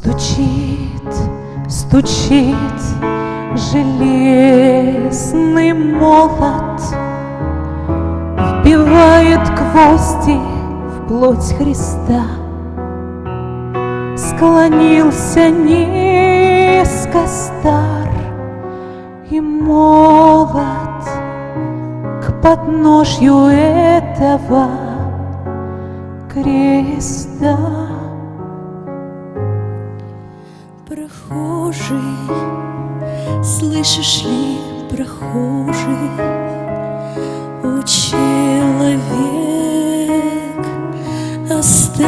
Стучит, стучит железный молот, вбивает гвозди в плоть Христа. Склонился низко стар и молод к подножью этого креста. Прохожий, слышишь ли, прохожий, о человек, остановись,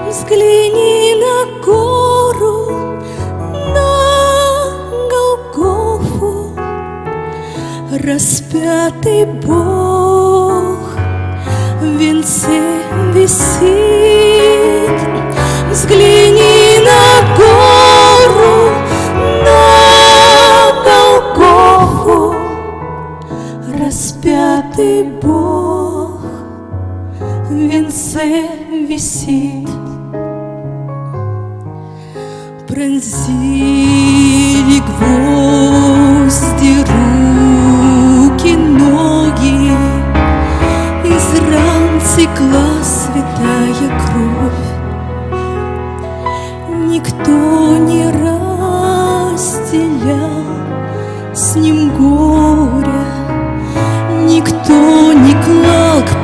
взгляни на гору, на Голгофу, распятый Бог в венце висит. Взгляни на гору, на Голгофу, распятый Бог в венце висит. Пронзили гвозди руки, ноги, из ран текла святая кровь. Никто не разделял с ним горя, никто не клал к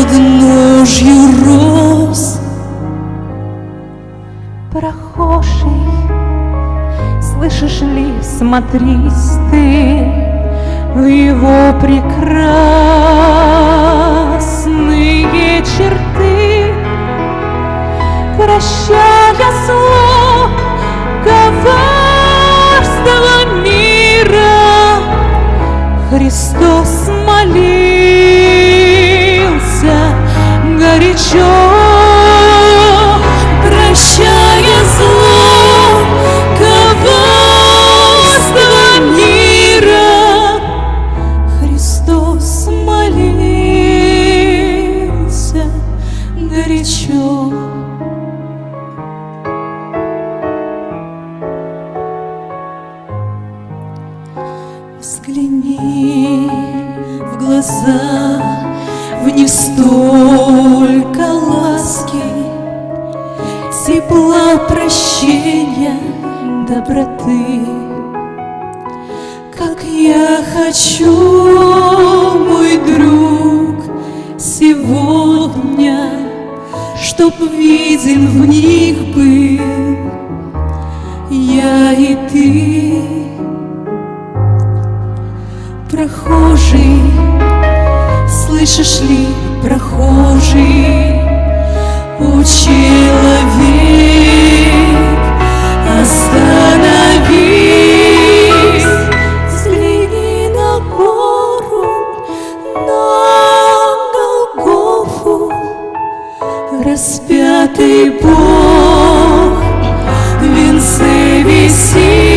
подножью роз. Прохожий, слышишь ли, смотрись ты в его прекрасные черты, прощая зло, коварство мира, Христос молился горячо. Прощая зло, коварство мира, Христос молился горячо. Взгляни в глаза, в них столько ласки, тепла, прощения, доброты. Как я хочу, мой друг, сегодня, чтоб виден в них был я и ты. Прохожий, слышишь ли, прохожий, о человек, остановись, взгляни на гору, на Голгофу, распятый Бог в венце висит.